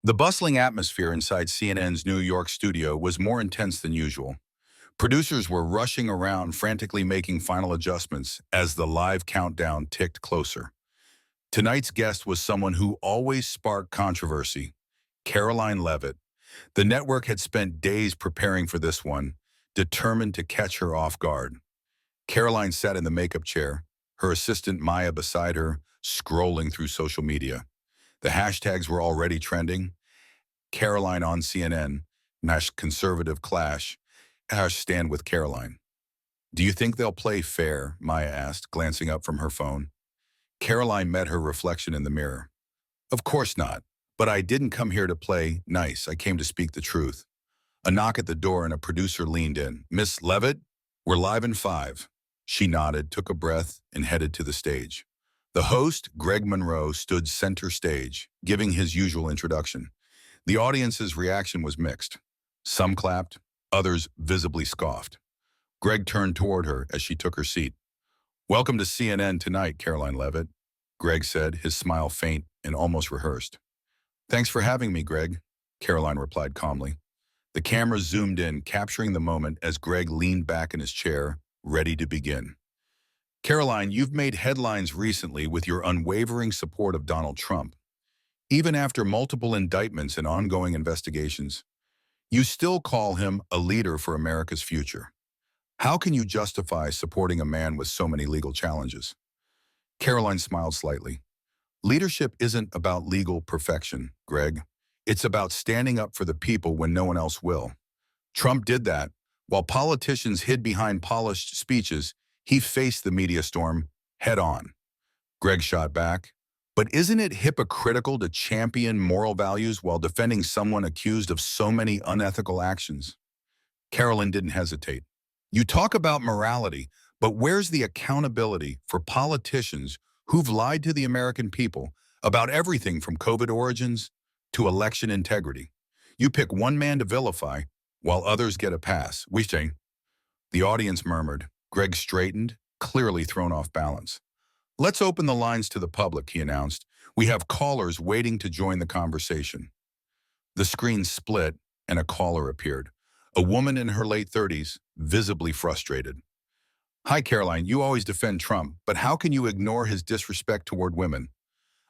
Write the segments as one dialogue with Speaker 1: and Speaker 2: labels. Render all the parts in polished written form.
Speaker 1: The bustling atmosphere inside CNN's New York studio was more intense than usual. Producers were rushing around, frantically making final adjustments as the live countdown ticked closer. Tonight's guest was someone who always sparked controversy, Karoline Leavitt. The network had spent days preparing for this one, determined to catch her off guard. Caroline sat in the makeup chair, her assistant Maya beside her, scrolling through social media. The hashtags were already trending. Caroline on CNN, # conservative clash, # stand with Caroline. Do you think they'll play fair? Maya asked, glancing up from her phone. Caroline met her reflection in the mirror. Of course not, but I didn't come here to play nice. I came to speak the truth. A knock at the door and a producer leaned in. Miss Leavitt, we're live in 5. She nodded, took a breath, and headed to the stage. The host, Greg Monroe, stood center stage, giving his usual introduction. The audience's reaction was mixed. Some clapped, others visibly scoffed. Greg turned toward her as she took her seat. Welcome to CNN tonight, Karoline Leavitt, Greg said, his smile faint and almost rehearsed. Thanks for having me, Greg, Caroline replied calmly. The camera zoomed in, capturing the moment as Greg leaned back in his chair, ready to begin. Caroline, you've made headlines recently with your unwavering support of Donald Trump. Even after multiple indictments and ongoing investigations, you still call him a leader for America's future. How can you justify supporting a man with so many legal challenges? Caroline smiled slightly. Leadership isn't about legal perfection, Greg. It's about standing up for the people when no one else will. Trump did that. While politicians hid behind polished speeches, he faced the media storm head on. Greg shot back. But isn't it hypocritical to champion moral values while defending someone accused of so many unethical actions? Caroline didn't hesitate. You talk about morality, but where's the accountability for politicians who've lied to the American people about everything from COVID origins to election integrity? You pick one man to vilify while others get a pass. Wishing. The audience murmured. Greg straightened, clearly thrown off balance. Let's open the lines to the public, he announced. We have callers waiting to join the conversation. The screen split and a caller appeared. A woman in her late 30s, visibly frustrated. Hi, Caroline, you always defend Trump, but how can you ignore his disrespect toward women?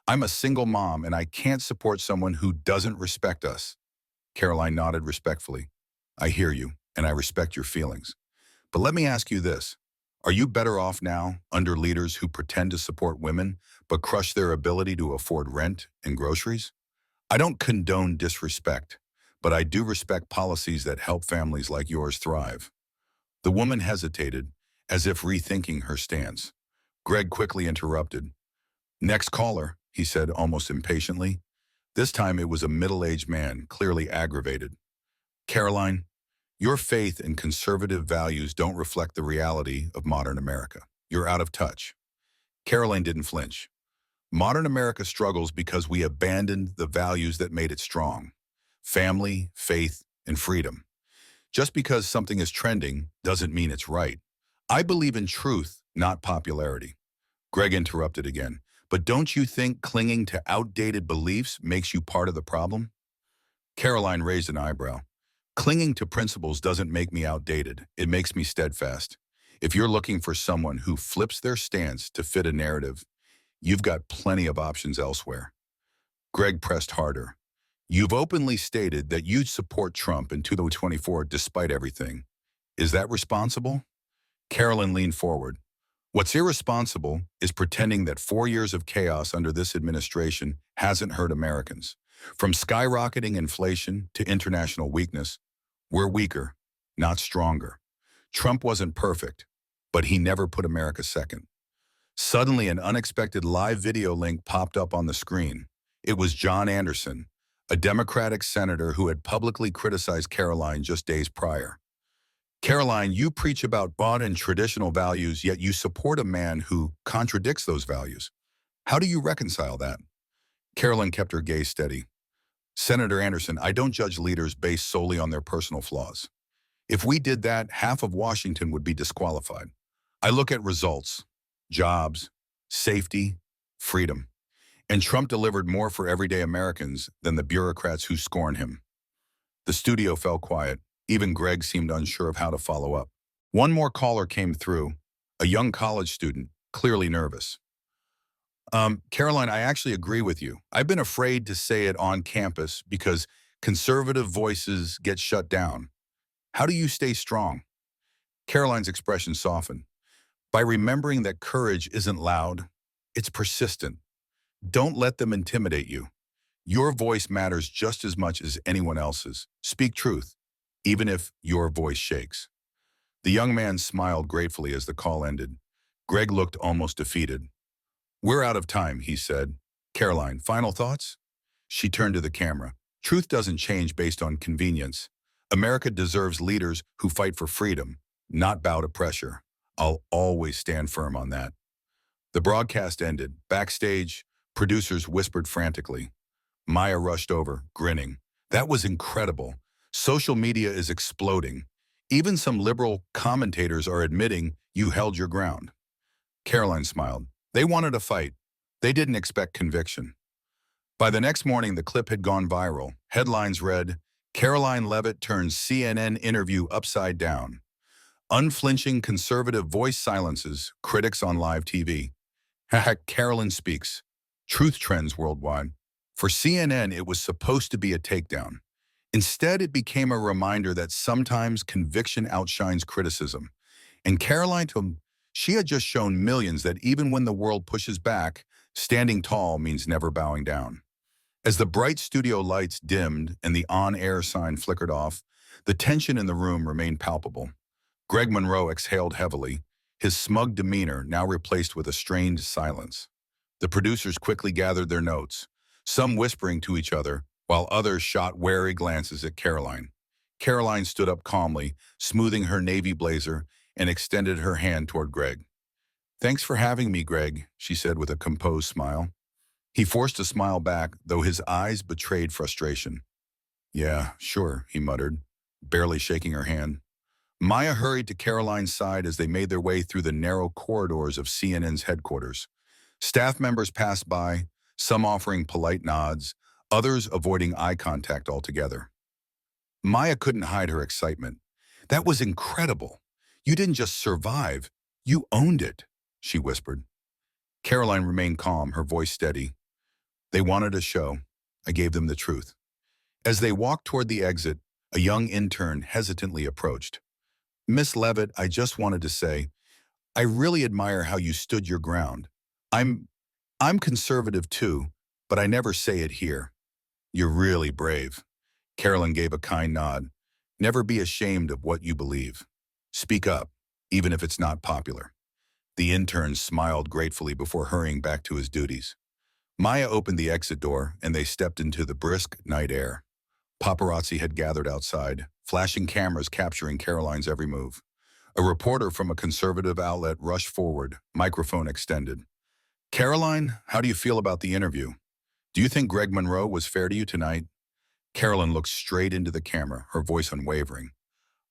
Speaker 1: I'm a single mom and I can't support someone who doesn't respect us. Caroline nodded respectfully. I hear you and I respect your feelings. But let me ask you this. Are you better off now under leaders who pretend to support women but crush their ability to afford rent and groceries? I don't condone disrespect, but I do respect policies that help families like yours thrive. The woman hesitated, as if rethinking her stance. Greg quickly interrupted. Next caller, he said almost impatiently. This time it was a middle-aged man, clearly aggravated. Caroline, your faith and conservative values don't reflect the reality of modern America. You're out of touch. Caroline didn't flinch. Modern America struggles because we abandoned the values that made it strong. Family, faith, and freedom. Just because something is trending doesn't mean it's right. I believe in truth, not popularity. Greg interrupted again. But don't you think clinging to outdated beliefs makes you part of the problem? Caroline raised an eyebrow. Clinging to principles doesn't make me outdated. It makes me steadfast. If you're looking for someone who flips their stance to fit a narrative, you've got plenty of options elsewhere. Greg pressed harder. You've openly stated that you'd support Trump in 2024 despite everything. Is that responsible? Caroline leaned forward. What's irresponsible is pretending that 4 years of chaos under this administration hasn't hurt Americans. From skyrocketing inflation to international weakness, we're weaker, not stronger. Trump wasn't perfect, but he never put America second. Suddenly, an unexpected live video link popped up on the screen. It was John Anderson, a Democratic senator who had publicly criticized Caroline just days prior. Caroline, you preach about bought and traditional values, yet you support a man who contradicts those values. How do you reconcile that? Caroline kept her gaze steady. Senator Anderson, I don't judge leaders based solely on their personal flaws. If we did that, half of Washington would be disqualified. I look at results, jobs, safety, freedom. And Trump delivered more for everyday Americans than the bureaucrats who scorn him. The studio fell quiet. Even Greg seemed unsure of how to follow up. One more caller came through, a young college student, clearly nervous. Caroline, I actually agree with you. I've been afraid to say it on campus because conservative voices get shut down. How do you stay strong? Caroline's expression softened. By remembering that courage isn't loud, it's persistent. Don't let them intimidate you. Your voice matters just as much as anyone else's. Speak truth, even if your voice shakes. The young man smiled gratefully as the call ended. Greg looked almost defeated. We're out of time, he said. Caroline, final thoughts? She turned to the camera. Truth doesn't change based on convenience. America deserves leaders who fight for freedom, not bow to pressure. I'll always stand firm on that. The broadcast ended. Backstage, producers whispered frantically. Maya rushed over, grinning. That was incredible. Social media is exploding. Even some liberal commentators are admitting you held your ground. Caroline smiled. They wanted a fight. They didn't expect conviction. By the next morning, the clip had gone viral. Headlines read, Karoline Leavitt turns CNN interview upside down. Unflinching conservative voice silences critics on live TV. Carolyn speaks. Truth trends worldwide. For CNN, it was supposed to be a takedown. Instead, it became a reminder that sometimes conviction outshines criticism. And Caroline told she had just shown millions that even when the world pushes back, standing tall means never bowing down. As the bright studio lights dimmed and the on-air sign flickered off, the tension in the room remained palpable. Greg Monroe exhaled heavily, his smug demeanor now replaced with a strained silence. The producers quickly gathered their notes, some whispering to each other, while others shot wary glances at Caroline. Caroline stood up calmly, smoothing her navy blazer, and extended her hand toward Greg. Thanks for having me, Greg, she said with a composed smile. He forced a smile back, though his eyes betrayed frustration. Yeah, sure, he muttered, barely shaking her hand. Maya hurried to Caroline's side as they made their way through the narrow corridors of CNN's headquarters. Staff members passed by, some offering polite nods, others avoiding eye contact altogether. Maya couldn't hide her excitement. That was incredible. You didn't just survive, you owned it, she whispered. Caroline remained calm, her voice steady. They wanted a show. I gave them the truth. As they walked toward the exit, a young intern hesitantly approached. Miss Leavitt, I just wanted to say, I really admire how you stood your ground. I'm conservative too, but I never say it here. You're really brave. Caroline gave a kind nod. Never be ashamed of what you believe. Speak up, even if it's not popular. The intern smiled gratefully before hurrying back to his duties. Maya opened the exit door, and they stepped into the brisk night air. Paparazzi had gathered outside, flashing cameras capturing Caroline's every move. A reporter from a conservative outlet rushed forward, microphone extended. Caroline, how do you feel about the interview? Do you think Greg Monroe was fair to you tonight? Caroline looked straight into the camera, her voice unwavering.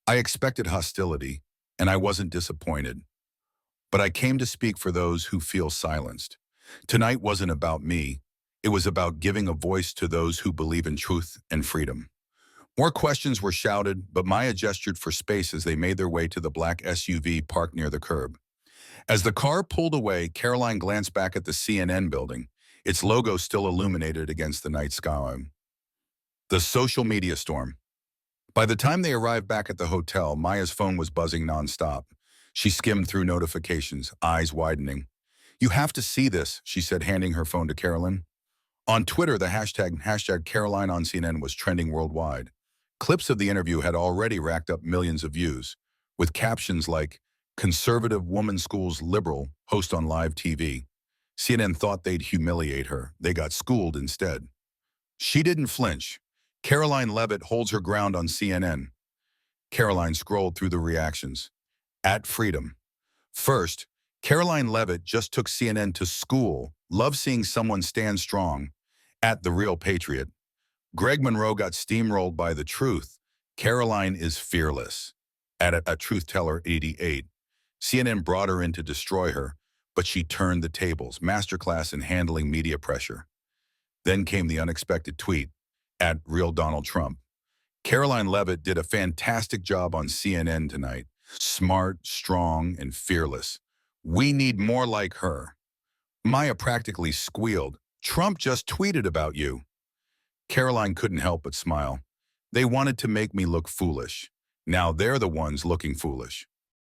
Speaker 1: I expected hostility, and I wasn't disappointed. But I came to speak for those who feel silenced. Tonight wasn't about me. It was about giving a voice to those who believe in truth and freedom. More questions were shouted, but Maya gestured for space as they made their way to the black SUV parked near the curb. As the car pulled away, Caroline glanced back at the CNN building, its logo still illuminated against the night sky. The social media storm. By the time they arrived back at the hotel, Maya's phone was buzzing nonstop. She skimmed through notifications, eyes widening. You have to see this, she said, handing her phone to Caroline. On Twitter, the hashtag Caroline on CNN was trending worldwide. Clips of the interview had already racked up millions of views, with captions like, Conservative woman schools liberal host on live TV. CNN thought they'd humiliate her. They got schooled instead. She didn't flinch. Karoline Leavitt holds her ground on CNN. Caroline scrolled through the reactions. At Freedom. First, Karoline Leavitt just took CNN to school. Love seeing someone stand strong. At The Real Patriot. Greg Monroe got steamrolled by the truth. Caroline is fearless. At a Truth Teller 88. CNN brought her in to destroy her, but she turned the tables. Masterclass in handling media pressure. Then came the unexpected tweet, at Real Donald Trump. Karoline Leavitt did a fantastic job on CNN tonight. Smart, strong, and fearless. We need more like her. Maya practically squealed. Trump just tweeted about you. Caroline couldn't help but smile. They wanted to make me look foolish. Now they're the ones looking foolish.